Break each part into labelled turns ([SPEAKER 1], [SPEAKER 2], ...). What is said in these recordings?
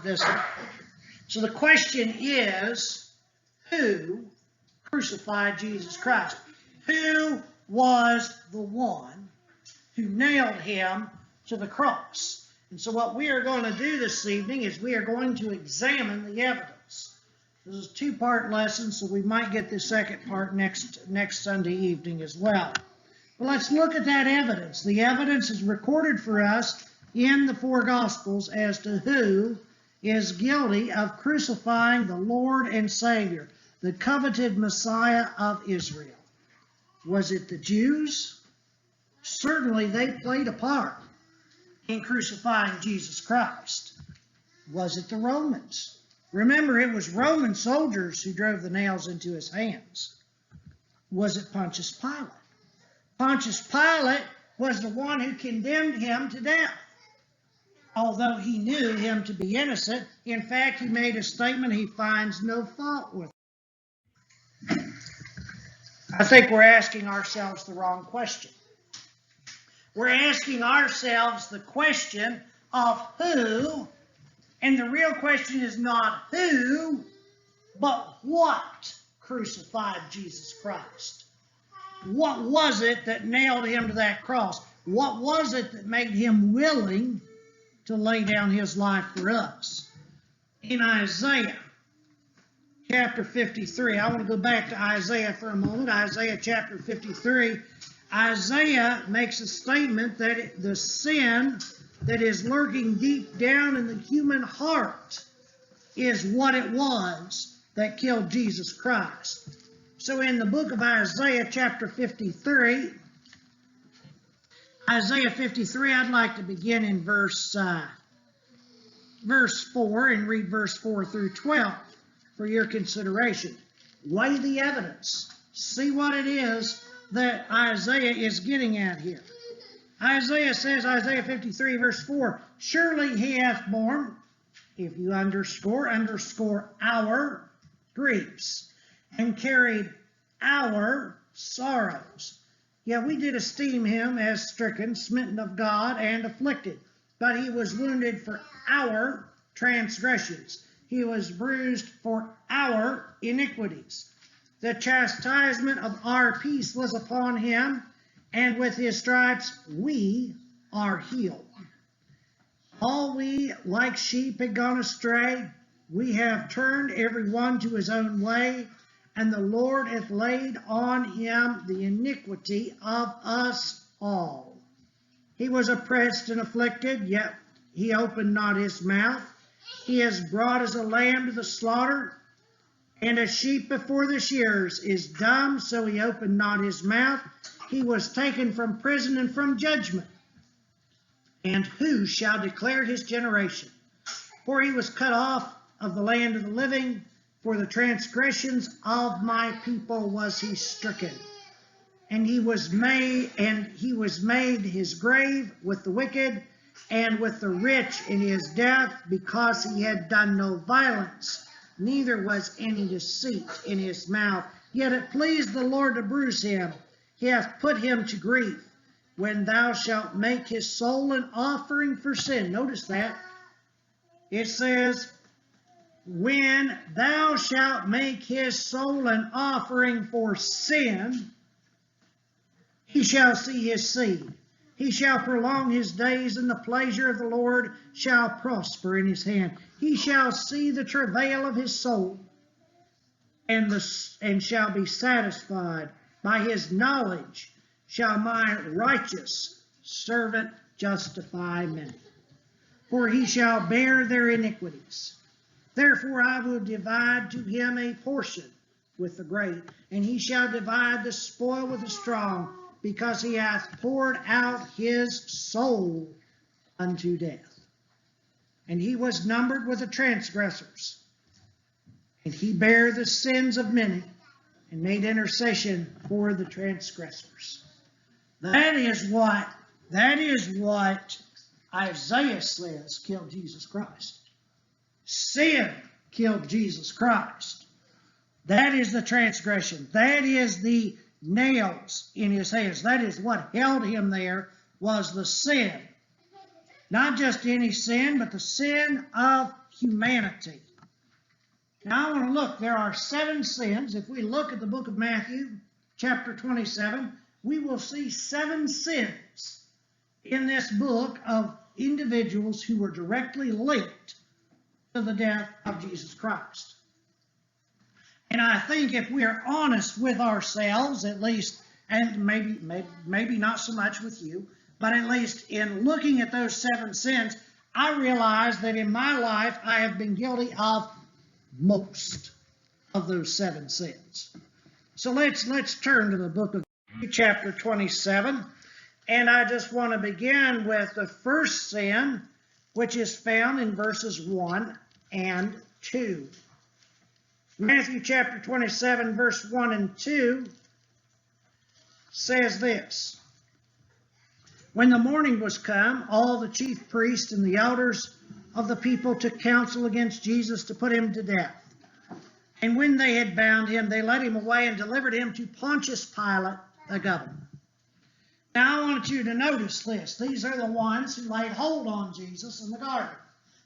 [SPEAKER 1] This. So the question is, who crucified Jesus Christ? Who was the one who nailed him to the cross? And so what we are going to do this evening is we are going to examine the evidence. This is a two-part lesson, so we might get the second part next Sunday evening as well. But let's look at that evidence. The evidence is recorded for us in the four Gospels as to who is guilty of crucifying the Lord and Savior, the coveted Messiah of Israel. Was it the Jews? Certainly they played a part in crucifying Jesus Christ. Was it the Romans? Remember, it was Roman soldiers who drove the nails into his hands. Was it Pontius Pilate? Pontius Pilate was the one who condemned him to death. Although he knew him to be innocent, in fact, he made a statement he finds no fault with him. I think we're asking ourselves the wrong question. We're asking ourselves the question of who, and the real question is not who, but what crucified Jesus Christ. What was it that nailed him to that cross? What was it that made him willing to lay down his life for us? In Isaiah chapter 53, I want to go back to Isaiah for a moment. Isaiah chapter 53, Isaiah makes a statement that the sin that is lurking deep down in the human heart is what it was that killed Jesus Christ. So in the book of Isaiah chapter 53, Isaiah 53, I'd like to begin in verse 4 and read verse 4 through 12 for your consideration. Weigh the evidence. See what it is that Isaiah is getting at here. Isaiah says, Isaiah 53 verse 4, surely he hath borne, if you underscore our griefs, and carried our sorrows. Yeah, we did esteem him as stricken, smitten of God, and afflicted. But he was wounded for our transgressions. He was bruised for our iniquities. The chastisement of our peace was upon him, and with his stripes we are healed. All we like sheep had gone astray. We have turned every one to his own way, and the Lord hath laid on him the iniquity of us all. He was oppressed and afflicted, yet he opened not his mouth. He is brought as a lamb to the slaughter, and a sheep before the shearers is dumb, so he opened not his mouth. He was taken from prison and from judgment. And who shall declare his generation? For he was cut off of the land of the living. For the transgressions of my people was he stricken. And he was made his grave with the wicked and with the rich in his death, because he had done no violence, neither was any deceit in his mouth. Yet it pleased the Lord to bruise him. He hath put him to grief. When thou shalt make his soul an offering for sin. Notice that. It says, when thou shalt make his soul an offering for sin, he shall see his seed. He shall prolong his days, and the pleasure of the Lord shall prosper in his hand. He shall see the travail of his soul, and shall be satisfied. By his knowledge shall my righteous servant justify many, for he shall bear their iniquities. Therefore I will divide to him a portion with the great, and he shall divide the spoil with the strong, because he hath poured out his soul unto death. And he was numbered with the transgressors, and he bare the sins of many, and made intercession for the transgressors. That is what Isaiah says killed Jesus Christ. Sin killed Jesus Christ. That is the transgression. That is the nails in his hands. That is what held him there, was the sin. Not just any sin, but the sin of humanity. Now I want to look, there are 7 sins. If we look at the book of Matthew, chapter 27, we will see 7 sins in this book of individuals who were directly linked to the death of Jesus Christ. And I think if we are honest with ourselves, at least, and maybe not so much with you, but at least in looking at those 7 sins, I realize that in my life I have been guilty of most of those 7 sins. So let's turn to the book of Matthew, chapter 27, and I just want to begin with the first sin, which is found in verses 1 and 2. Matthew chapter 27, verse 1 and 2 says this: When the morning was come, all the chief priests and the elders of the people took counsel against Jesus to put him to death. And when they had bound him, they led him away and delivered him to Pontius Pilate, the governor. Now I want you to notice this. These are the ones who laid hold on Jesus in the garden.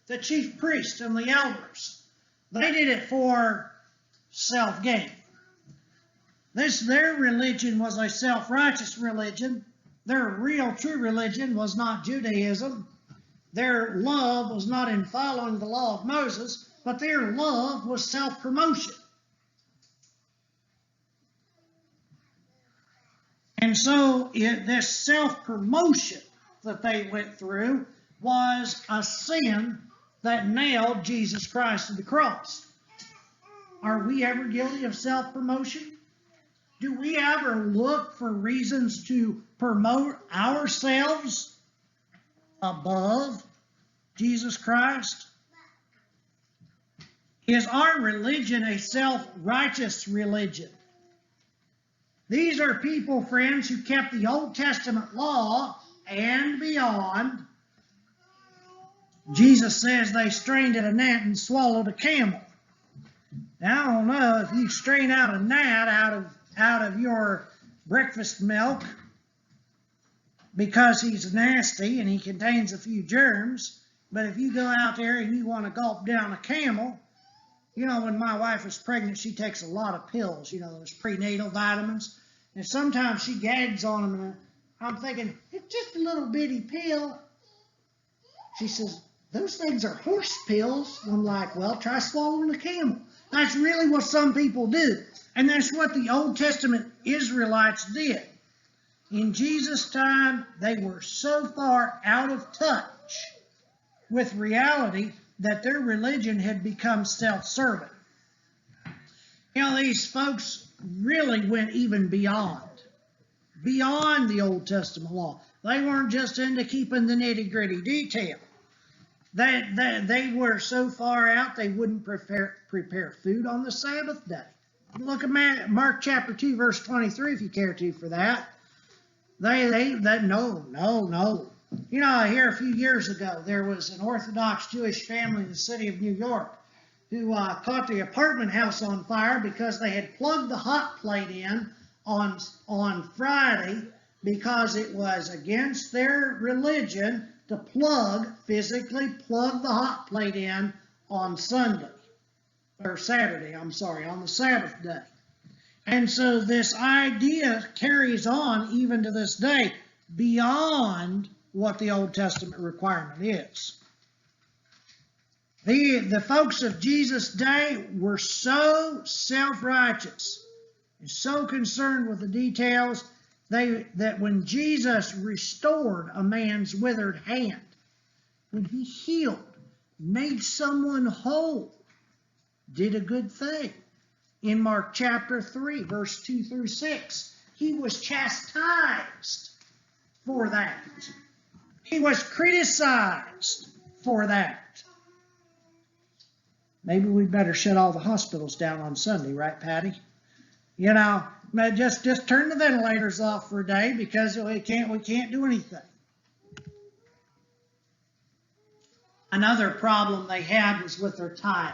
[SPEAKER 1] The chief priests and the elders. They did it for self-gain. Their religion was a self-righteous religion. Their real true religion was not Judaism. Their love was not in following the law of Moses, but their love was self-promotion. And so this self-promotion that they went through was a sin that nailed Jesus Christ to the cross. Are we ever guilty of self-promotion? Do we ever look for reasons to promote ourselves above Jesus Christ? Is our religion a self-righteous religion? These are people, friends, who kept the Old Testament law and beyond. Jesus says they strained at a gnat and swallowed a camel. Now, I don't know if you strain out a gnat out of your breakfast milk because he's nasty and he contains a few germs, but if you go out there and you want to gulp down a camel, you know, when my wife was pregnant, she takes a lot of pills, you know, those prenatal vitamins, and sometimes she gags on them, and I'm thinking, it's just a little bitty pill. She says, those things are horse pills. I'm like, well, try swallowing a camel. That's really what some people do. And that's what the Old Testament Israelites did. In Jesus' time, they were so far out of touch with reality that their religion had become self-serving. You know, these folks really went even beyond the Old Testament law. They weren't just into keeping the nitty-gritty detail. They were so far out they wouldn't prepare food on the Sabbath day. Look at Mark chapter 2, verse 23, if you care to for that. No. You know, here a few years ago, there was an Orthodox Jewish family in the city of New York who caught the apartment house on fire because they had plugged the hot plate in on Friday because it was against their religion to physically plug the hot plate in on Saturday, on the Sabbath day. And so this idea carries on even to this day beyond what the Old Testament requirement is. The folks of Jesus' day were so self-righteous and so concerned with the details that when Jesus restored a man's withered hand, when he healed, made someone whole, did a good thing. In Mark chapter 3, verse 2 through 6, he was chastised for that. He was criticized for that. Maybe we'd better shut all the hospitals down on Sunday, right, Patty? You know, just turn the ventilators off for a day because we can't do anything. Another problem they had was with their tithe.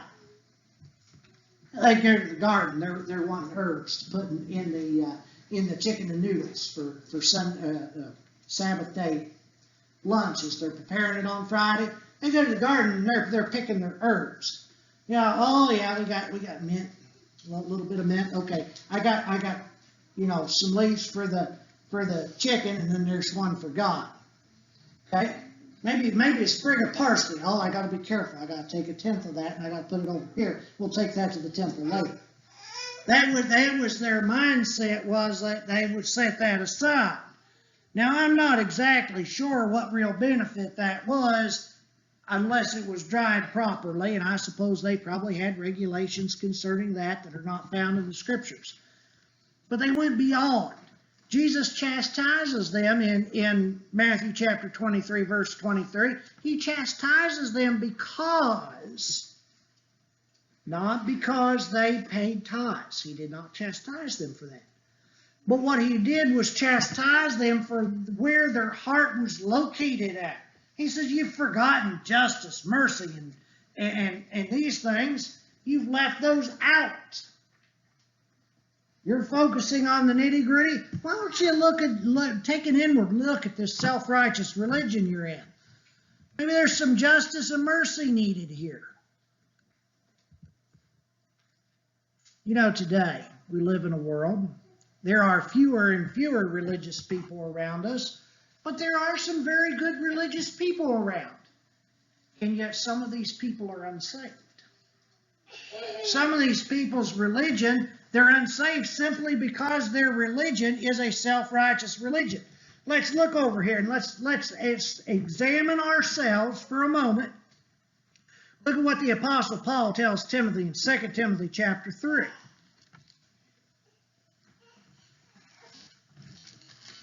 [SPEAKER 1] Like they're in the garden, they're wanting herbs to put in the chicken and noodles for Sabbath day lunches. They're preparing it on Friday. They go to the garden and they're picking their herbs. Yeah, oh yeah, we got mint, a little bit of mint. Okay, I got some leaves for the chicken, and then there's one for God. Okay, maybe a sprig of parsley. Oh, I got to be careful. I got to take 1/10 of that, and I got to put it over here. We'll take that to the temple later. That was their mindset, was that they would set that aside. Now, I'm not exactly sure what real benefit that was, unless it was dried properly, and I suppose they probably had regulations concerning that are not found in the Scriptures. But they went beyond. Jesus chastises them in Matthew chapter 23, verse 23. He chastises them not because they paid tithes. He did not chastise them for that. But what he did was chastise them for where their heart was located at. He says, you've forgotten justice, mercy, and these things. You've left those out. You're focusing on the nitty-gritty. Why don't you take an inward look at this self-righteous religion you're in? Maybe there's some justice and mercy needed here. Today, we live in a world. There are fewer and fewer religious people around us, but there are some very good religious people around. And yet some of these people are unsaved. Some of these people's religion, they're unsaved simply because their religion is a self-righteous religion. Let's look over here and let's examine ourselves for a moment. Look at what the Apostle Paul tells Timothy in 2 Timothy chapter 3.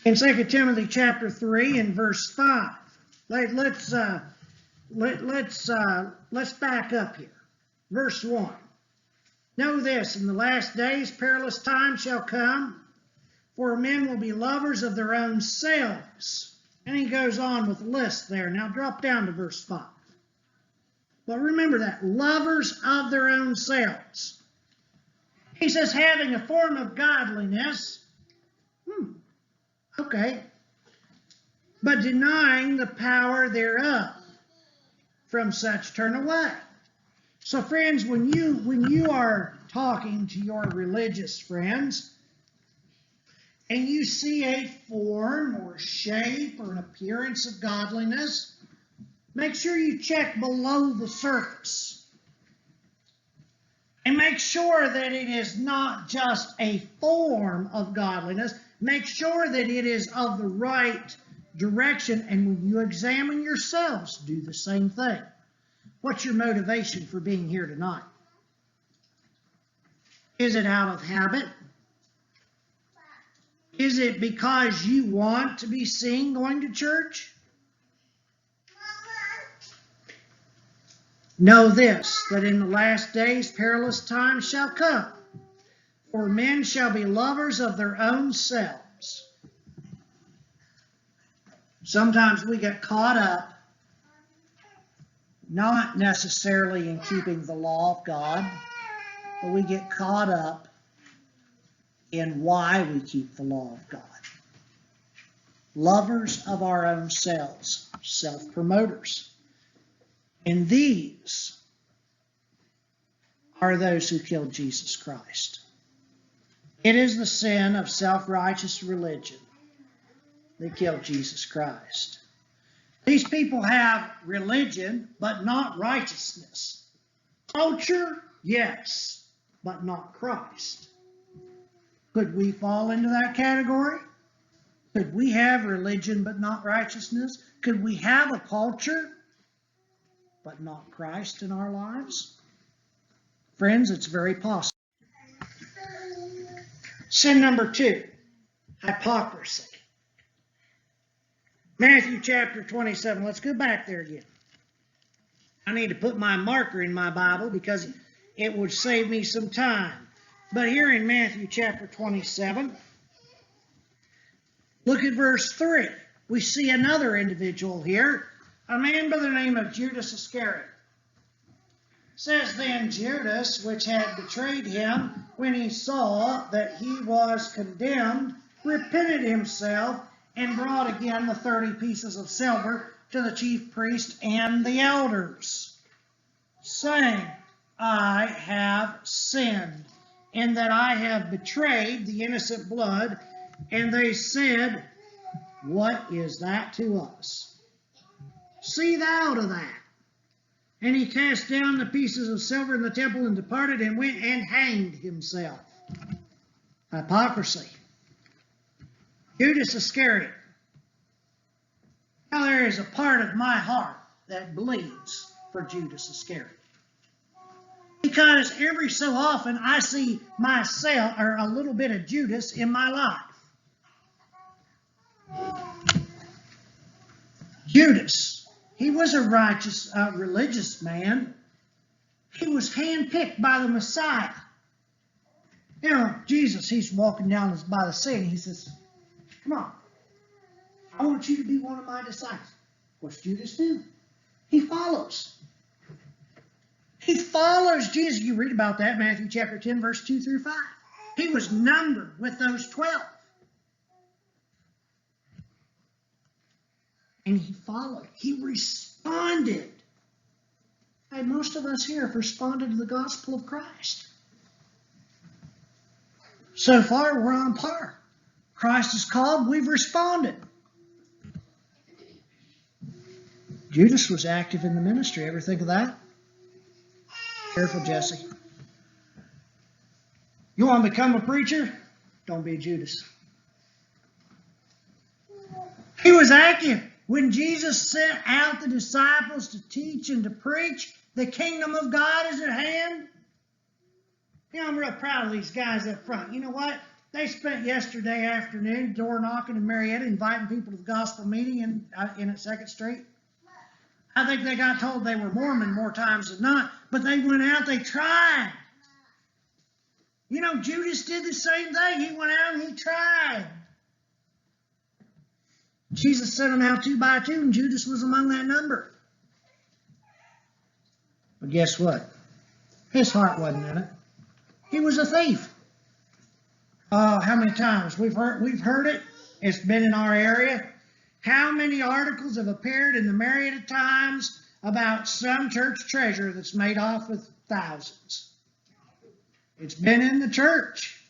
[SPEAKER 1] In 2 Timothy chapter 3 and verse 5. Let's back up here. Verse 1. Know this, in the last days perilous times shall come, for men will be lovers of their own selves. And he goes on with a list there. Now drop down to verse 5. But remember that, lovers of their own selves. He says, having a form of godliness, okay, but denying the power thereof. From such turn away. So friends, when you are talking to your religious friends, and you see a form or shape or an appearance of godliness, make sure you check below the surface. And make sure that it is not just a form of godliness. Make sure that it is of the right direction. And when you examine yourselves, do the same thing. What's your motivation for being here tonight? Is it out of habit? Is it because you want to be seen going to church? Know this, that in the last days perilous times shall come, for men shall be lovers of their own selves. Sometimes we get caught up, not necessarily in keeping the law of God, but we get caught up in why we keep the law of God. Lovers of our own selves, self-promoters. And these are those who killed Jesus Christ. It is the sin of self-righteous religion that killed Jesus Christ. These people have religion, but not righteousness. Culture, yes, but not Christ. Could we fall into that category? Could we have religion, but not righteousness? Could we have a culture, but not Christ in our lives? Friends, it's very possible. Sin number 2, hypocrisy. Matthew chapter 27. Let's go back there again. I need to put my marker in my Bible because it would save me some time. But here in Matthew chapter 27, look at verse 3. We see another individual here, a man by the name of Judas Iscariot. Says then Judas, which had betrayed him, when he saw that he was condemned, repented himself and brought again the 30 pieces of silver to the chief priest and the elders, saying, I have sinned, in that I have betrayed the innocent blood. And they said, what is that to us? See thou to that. And he cast down the pieces of silver in the temple and departed and went and hanged himself. Hypocrisy. Judas Iscariot. Now there is a part of my heart that bleeds for Judas Iscariot. Because every so often I see myself, or a little bit of Judas in my life. Judas, he was a righteous, religious man. He was handpicked by the Messiah. You know, Jesus, he's walking down by the sea and he says, come on, I want you to be one of my disciples. What's Judas do? He follows. He follows Jesus. You read about that in Matthew chapter 10, verse 2 through 5. He was numbered with those 12. And he followed. He responded. Hey, most of us here have responded to the gospel of Christ. So far, we're on par. Christ is called, we've responded. Judas was active in the ministry. Ever think of that? Careful, Jesse. You want to become a preacher? Don't be a Judas. He was active. When Jesus sent out the disciples to teach and to preach, the kingdom of God is at hand. You know, I'm real proud of these guys up front. You know what? They spent yesterday afternoon door knocking in Marietta, inviting people to the gospel meeting in at 2nd Street. I think they got told they were Mormon more times than not, but they went out, they tried. You know, Judas did the same thing. He went out and he tried. Jesus sent them out 2 by 2, and Judas was among that number. But guess what? His heart wasn't in it. He was a thief. Oh, how many times? We've heard it. It's been in our area. How many articles have appeared in the Marietta Times about some church treasurer that's made off with thousands? It's been in the church.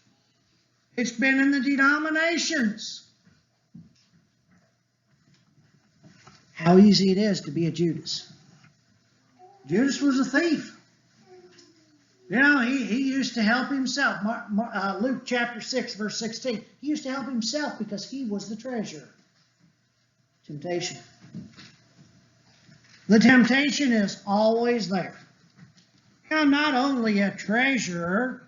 [SPEAKER 1] It's been in the denominations. How easy it is to be a Judas. Judas was a thief. You know, he used to help himself. Luke chapter 6, verse 16. He used to help himself because he was the treasurer. Temptation. The temptation is always there. Now, not only a treasurer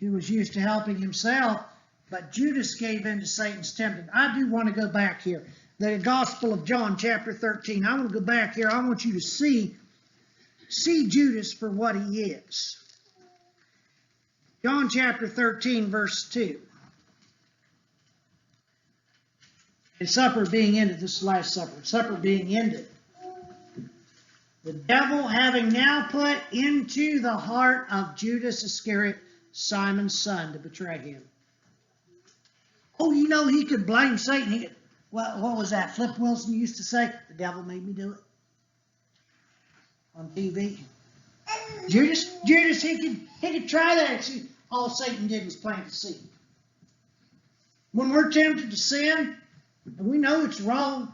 [SPEAKER 1] who was used to helping himself, but Judas gave in to Satan's tempting. I do want to go back here. The Gospel of John, chapter 13. I want to go back here. I want you to see Judas for what he is. John chapter 13, verse 2. And supper being ended, this is the last supper, supper being ended, the devil having now put into the heart of Judas Iscariot, Simon's son, to betray him. Oh, you know, he could blame Satan. What was that? Flip Wilson used to say, the devil made me do it. On TV. Judas, he could try that. See, all Satan did was plant the seed. When we're tempted to sin, and we know it's wrong,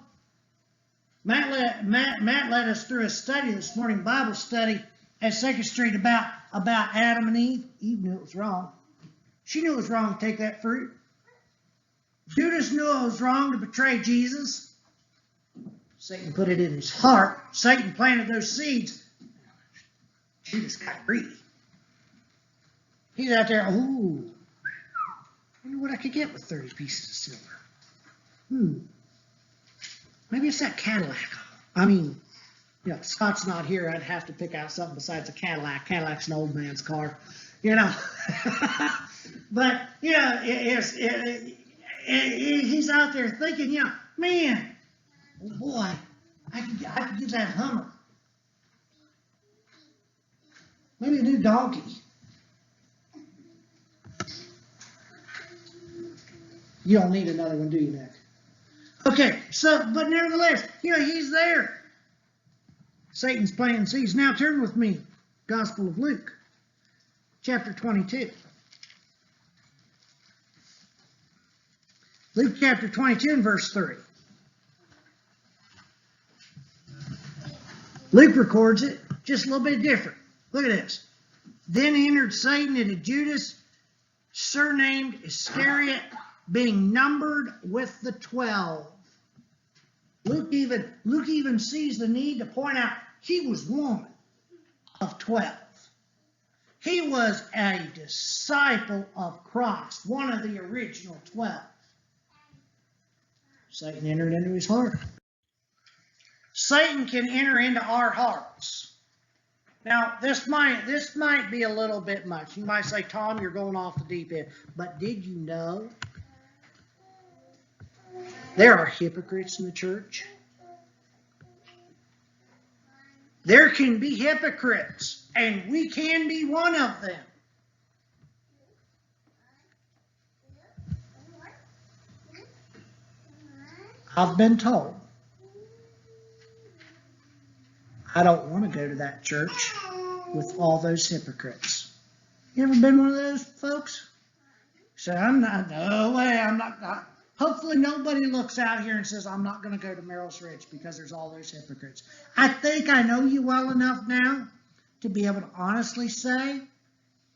[SPEAKER 1] Matt led us through a study this morning, Bible study at 2nd Street about Adam and Eve. Eve knew it was wrong. She knew it was wrong to take that fruit. Judas knew it was wrong to betray Jesus. Satan put it in his heart. Satan planted those seeds. Judas got greedy. He's out there, ooh, I wonder what I could get with 30 pieces of silver. Maybe it's that Cadillac. I mean, yeah, Scott's not here. I'd have to pick out something besides a Cadillac. Cadillac's an old man's car, you know. But, you know, he's out there thinking, you know, man, oh boy, I could get that Hummer. Maybe a new donkey. You don't need another one, do you, Nick? Okay, so, but nevertheless, he's there. Satan's planting seeds. Now turn with me, Gospel of Luke, chapter 22. Luke chapter 22 and verse 3. Luke records it just a little bit different. Look at this. Then entered Satan into Judas, surnamed Iscariot, being numbered with the 12. Luke even sees the need to point out he was one of 12. He was a disciple of Christ, one of the original 12. Satan entered into his heart. Satan can enter into our hearts. Now, this might be a little bit much. You might say, Tom, you're going off the deep end. But did you know there are hypocrites in the church? There can be hypocrites, and we can be one of them. I've been told I don't want to go to that church with all those hypocrites. You ever been one of those folks? Say, no way, I'm not. Hopefully nobody looks out here and says, I'm not going to go to Merrill's Ridge because there's all those hypocrites. I think I know you well enough now to be able to honestly say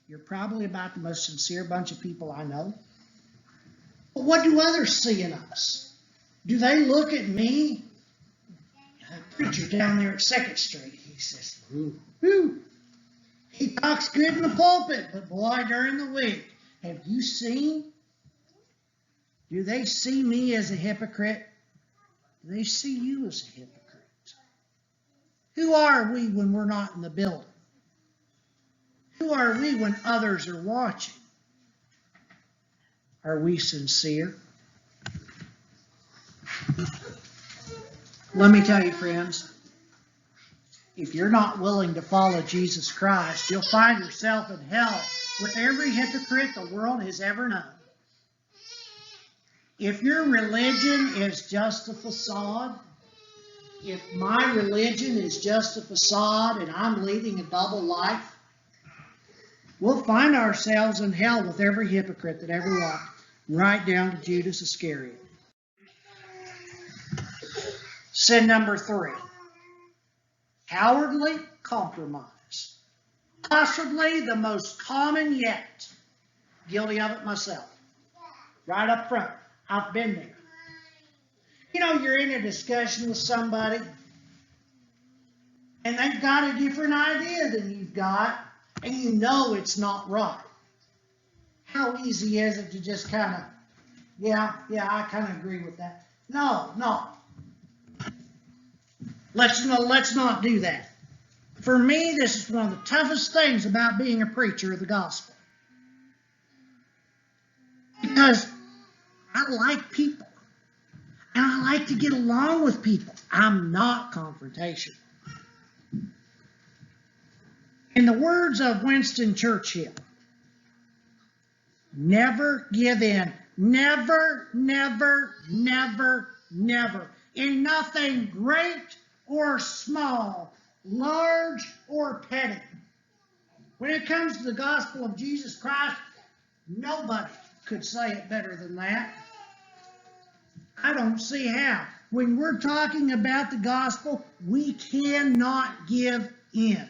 [SPEAKER 1] you're probably about the most sincere bunch of people I know. But what do others see in us? Do they look at me? A preacher down there at 2nd Street, he says, ooh. He talks good in the pulpit, but boy, during the week, have you seen? Do they see me as a hypocrite? Do they see you as a hypocrite? Who are we when we're not in the building? Who are we when others are watching? Are we sincere? Let me tell you, friends, if you're not willing to follow Jesus Christ, you'll find yourself in hell with every hypocrite the world has ever known. If your religion is just a facade, if my religion is just a facade and I'm leading a double life, we'll find ourselves in hell with every hypocrite that ever walked, right down to Judas Iscariot. Sin number 3, cowardly compromise. Possibly the most common yet. Guilty of it myself. Right up front. I've been there. You're in a discussion with somebody, and they've got a different idea than you've got, and you know it's not right. How easy is it to just kind of, yeah, I kind of agree with that. No. Let's not do that. For me, this is one of the toughest things about being a preacher of the gospel. Because I like people. And I like to get along with people. I'm not confrontational. In the words of Winston Churchill, never give in. Never, never, never, never. In nothing great or small, large or petty. When it comes to the gospel of Jesus Christ, nobody could say it better than that. I don't see how. When we're talking about the gospel, we cannot give in.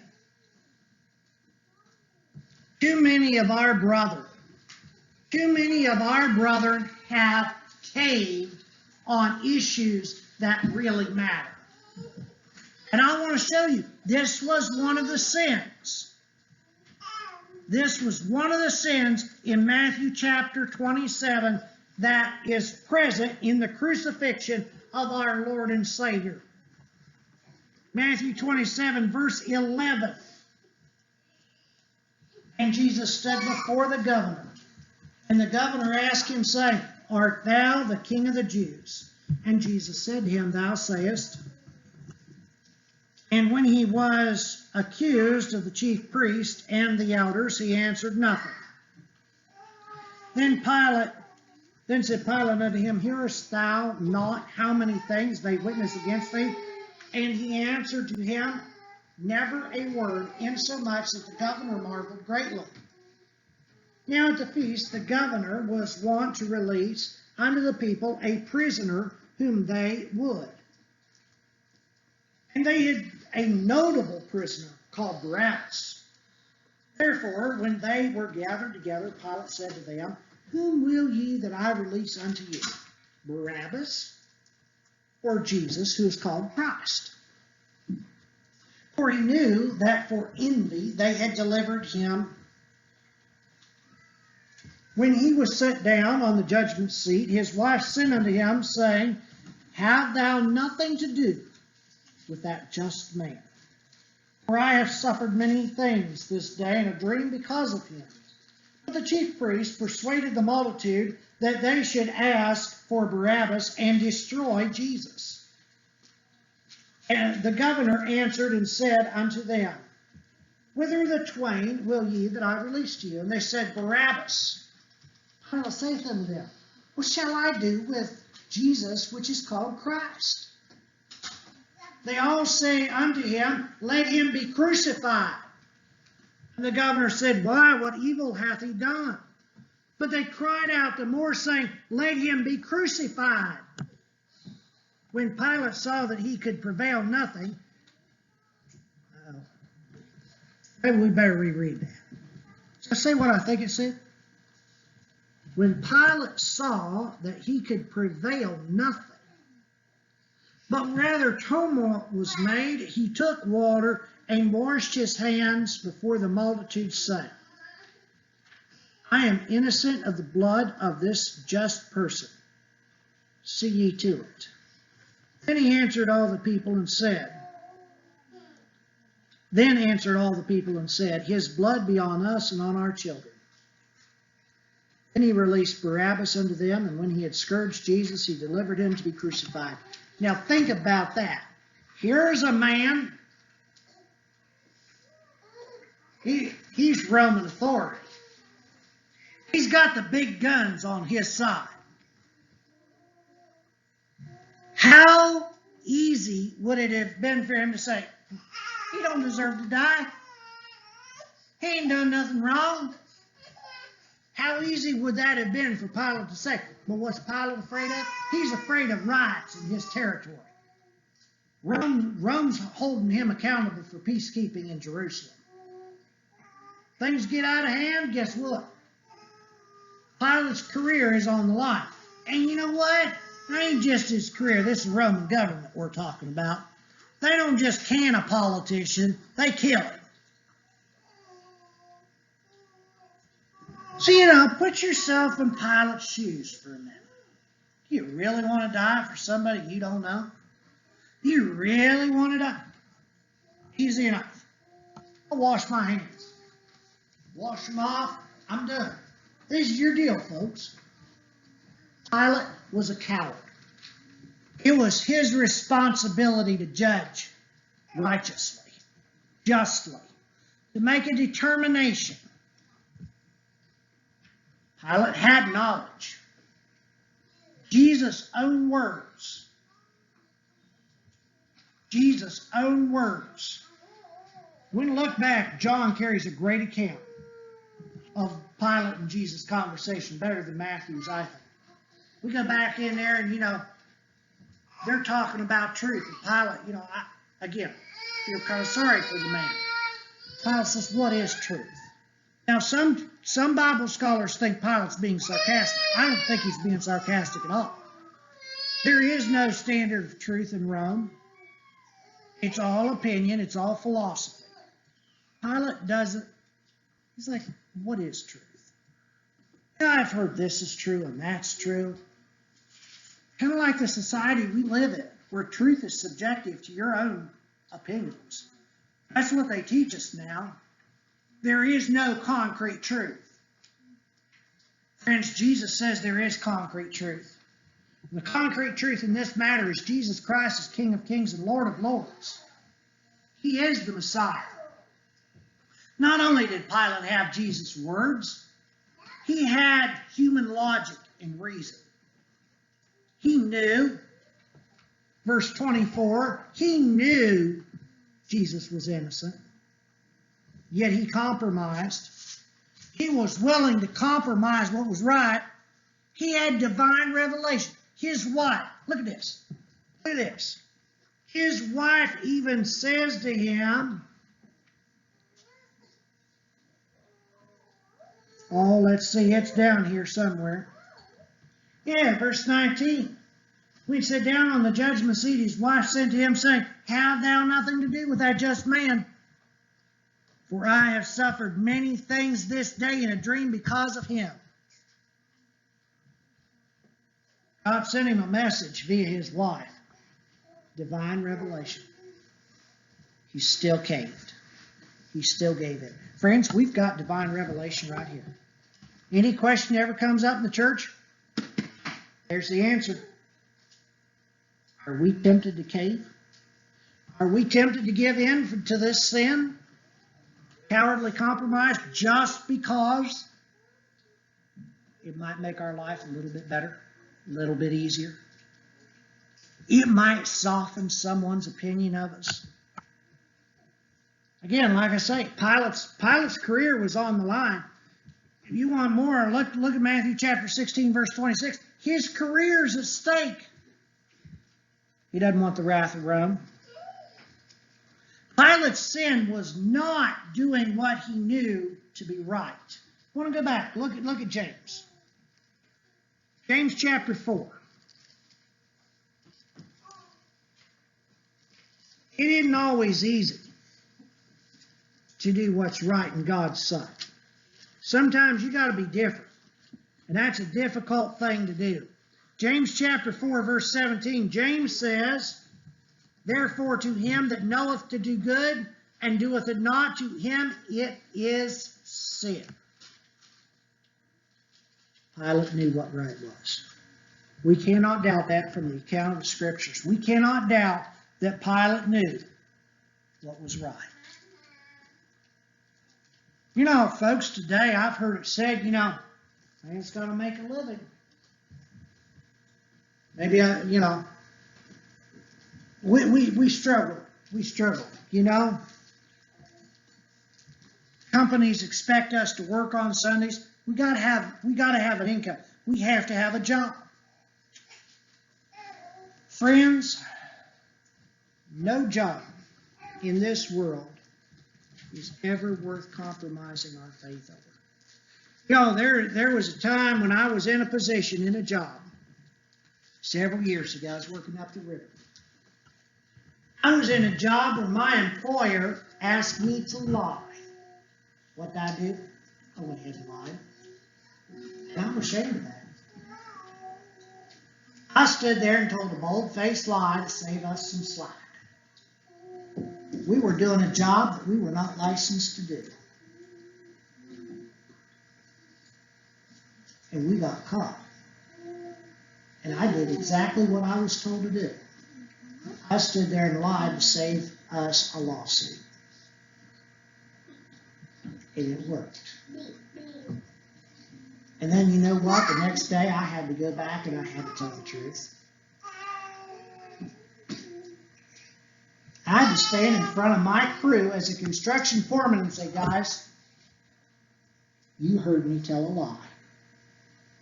[SPEAKER 1] Too many of our brethren have caved on issues that really matter. And I want to show you, this was one of the sins. This was one of the sins in Matthew chapter 27 that is present in the crucifixion of our Lord and Savior. Matthew 27, verse 11. And Jesus stood before the governor. And the governor asked him, saying, Art thou the King of the Jews? And Jesus said to him, Thou sayest. And when he was accused of the chief priests and the elders, he answered nothing. Then Then said Pilate unto him, Hearest thou not how many things they witness against thee? And he answered to him, Never a word, insomuch that the governor marveled greatly. Now at the feast the governor was wont to release unto the people a prisoner whom they would. And they had a notable prisoner called Barabbas. Therefore, when they were gathered together, Pilate said to them, Whom will ye that I release unto you, Barabbas or Jesus, who is called Christ? For he knew that for envy they had delivered him. When he was set down on the judgment seat, his wife sent unto him, saying, Have thou nothing to do with that just man? For I have suffered many things this day in a dream because of him. But the chief priests persuaded the multitude that they should ask for Barabbas and destroy Jesus. And the governor answered and said unto them, Whither the twain will ye that I release to you? And they said, Barabbas. Pilate saith unto them, What shall I do with Jesus, which is called Christ? They all say unto him, Let him be crucified. And the governor said, Why, what evil hath he done? But they cried out the more, saying, Let him be crucified. When Pilate saw that he could prevail nothing, maybe we better reread that. Shall I say what I think it said? When Pilate saw that he could prevail nothing, but rather tumult was made, he took water and washed his hands before the multitude, saying, I am innocent of the blood of this just person. See ye to it. Then answered all the people and said, His blood be on us and on our children. Then he released Barabbas unto them, and when he had scourged Jesus, he delivered him to be crucified. Now think about that. Here's a man, he's Roman authority. He's got the big guns on his side. How easy would it have been for him to say, He don't deserve to die. He ain't done nothing wrong. How easy would that have been for Pilate to say? But what's Pilate afraid of? He's afraid of riots in his territory. Rome's holding him accountable for peacekeeping in Jerusalem. Things get out of hand, guess what? Pilate's career is on the line. And you know what? It ain't just his career. This is Roman government we're talking about. They don't just can a politician, they kill him. So, put yourself in Pilate's shoes for a minute. Do you really want to die for somebody you don't know? Do you really want to die? Easy enough. I'll wash my hands. Wash them off. I'm done. This is your deal, folks. Pilate was a coward. It was his responsibility to judge righteously, justly, to make a determination. Pilate had knowledge. Jesus' own words. Jesus' own words. When we look back, John carries a great account of Pilate and Jesus' conversation, better than Matthew's, I think. We go back in there and, they're talking about truth. And Pilate, again, feel kind of sorry for the man. Pilate says, what is truth? Now, some Bible scholars think Pilate's being sarcastic. I don't think he's being sarcastic at all. There is no standard of truth in Rome. It's all opinion. It's all philosophy. Pilate doesn't. He's like, what is truth? I've heard this is true and that's true. Kind of like the society we live in, where truth is subjective to your own opinions. That's what they teach us now. There is no concrete truth. Friends, Jesus says there is concrete truth. And the concrete truth in this matter is Jesus Christ is King of Kings and Lord of Lords. He is the Messiah. Not only did Pilate have Jesus' words, he had human logic and reason. He knew, verse 24, he knew Jesus was innocent, yet he compromised. He was willing to compromise what was right. He had divine revelation. His wife, look at this. Look at this. His wife even says to him, oh, let's see, it's down here somewhere. Yeah, verse 19. When he sat down on the judgment seat, his wife said to him, saying, have thou nothing to do with that just man? For I have suffered many things this day in a dream because of him. God sent him a message via his wife. Divine revelation. He still caved. He still gave it. Friends, we've got divine revelation right here. Any question that ever comes up in the church, there's the answer. Are we tempted to cave? Are we tempted to give in to this sin? Cowardly compromise just because it might make our life a little bit better, a little bit easier. It might soften someone's opinion of us. Again, like I say, Pilate's career was on the line. If you want more, look at Matthew chapter 16, verse 26. His career's at stake. He doesn't want the wrath of Rome. Pilate's sin was not doing what he knew to be right. I want to go back. Look at James. James chapter 4. It isn't always easy to do what's right in God's sight. Sometimes you got to be different. And that's a difficult thing to do. James chapter 4, verse 17. James says, therefore to him that knoweth to do good and doeth it not, to him it is sin. Pilate knew what right was. We cannot doubt that from the account of the Scriptures. We cannot doubt that Pilate knew what was right. You know, folks, today I've heard it said, man's got to make a living. Maybe, we struggle. We struggle, Companies expect us to work on Sundays. We got to have an income. We have to have a job. Friends, no job in this world is ever worth compromising our faith over. There was a time when I was in a position in a job several years ago. I was working up the river. I was in a job where my employer asked me to lie. What did I do? I went ahead and lied. And I'm ashamed of that. I stood there and told a bold-faced lie to save us some slack. We were doing a job that we were not licensed to do. And we got caught. And I did exactly what I was told to do. I stood there and lied to save us a lawsuit. And it worked. And then you know what? The next day I had to go back and I had to tell the truth. I had to stand in front of my crew as a construction foreman and say, guys, you heard me tell a lie.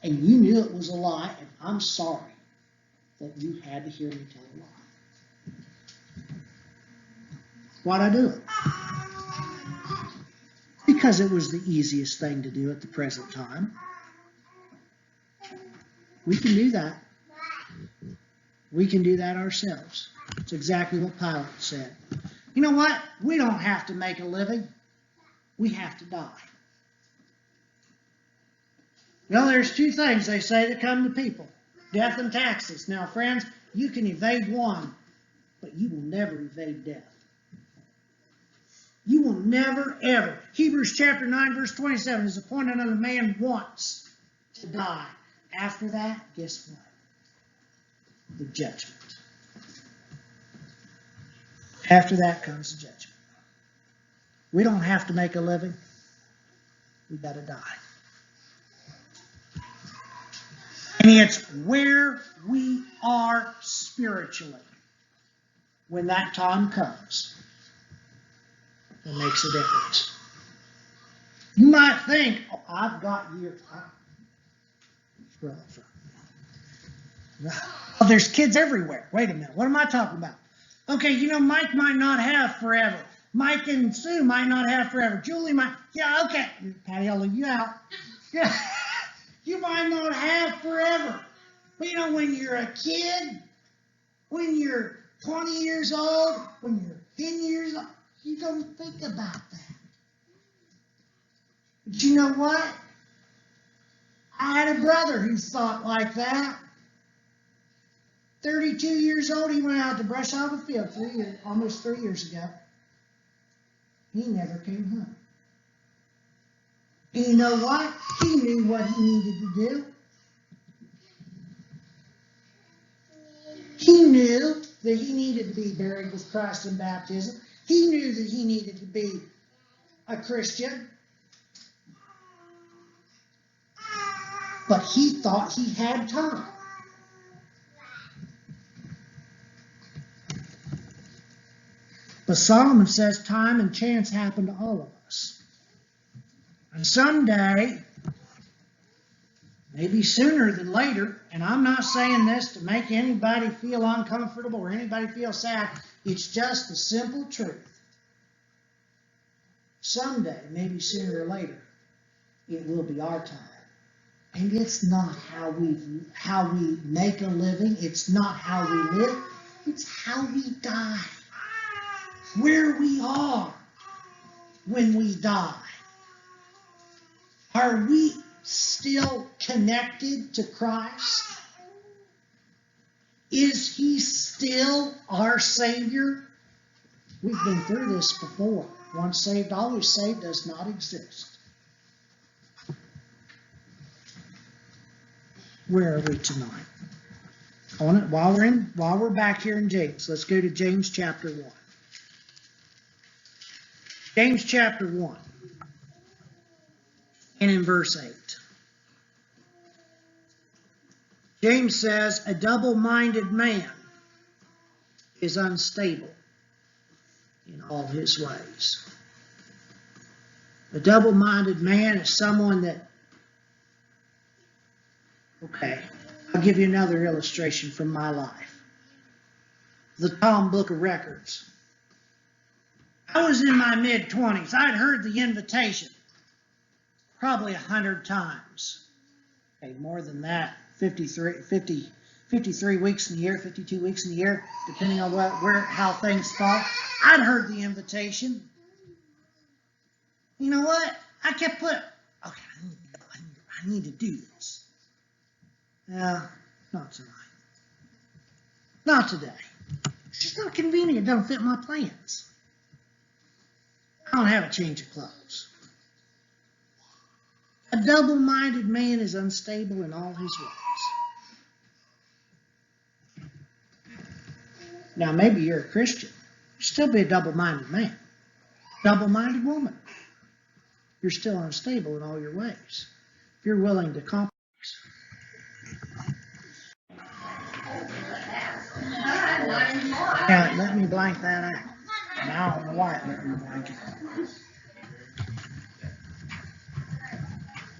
[SPEAKER 1] And you knew it was a lie, and I'm sorry that you had to hear me tell a lie. Why'd I do it? Because it was the easiest thing to do at the present time. We can do that. We can do that ourselves. It's exactly what Pilate said. You know what? We don't have to make a living. We have to die. There's two things they say that come to people. Death and taxes. Now, friends, you can evade one, but you will never evade death. You will never, ever. Hebrews chapter 9, verse 27 is appointed unto man once to die. After that, guess what? The judgment. After that comes the judgment. We don't have to make a living. We got to die. And it's where we are spiritually when that time comes that makes a difference. You might think, oh, I've got years. Oh, there's kids everywhere. Wait a minute. What am I talking about? Okay, you know, Mike might not have forever. Mike and Sue might not have forever. Julie might. Yeah, okay. Patty, I'll leave you out. Yeah. You might not have forever. But you know, when you're a kid, when you're 20 years old, when you're 10 years old, you don't think about that. But you know what? I had a brother who thought like that. 32 years old, he went out to brush out the field almost 3 years ago. He never came home. And you know what? He knew what he needed to do. He knew that he needed to be buried with Christ in baptism. He knew that he needed to be a Christian. But he thought he had time. But Solomon says time and chance happen to all of us. And someday, maybe sooner than later, and I'm not saying this to make anybody feel uncomfortable or anybody feel sad, it's just the simple truth. Someday, maybe sooner or later, it will be our time. And it's not how we make a living, it's not how we live, it's how we die. Where we are when we die. Are we still connected to Christ? Is He still our Savior? We've been through this before. Once saved, always saved does not exist. Where are we tonight? While we're back here in James, let's go to James chapter 1. James chapter 1, and in verse 8. James says, a double-minded man is unstable in all his ways. A double-minded man is someone that, okay, I'll give you another illustration from my life. The Tom Book of Records. I was in my mid-20s. I'd heard the invitation probably 100 times. Okay, more than that, 53 weeks in the year, 52 weeks in the year, depending on how things fall. I'd heard the invitation. You know what? I kept putting, okay, I need to do this. Not tonight. Not today. It's just not convenient. It don't fit my plans. I don't have a change of clothes. A double-minded man is unstable in all his ways. Now, maybe you're a Christian. You'll still be a double-minded man. Double-minded woman. You're still unstable in all your ways. If you're willing to compromise. Now, let me blank that out. Now, I don't know why it let me blank it.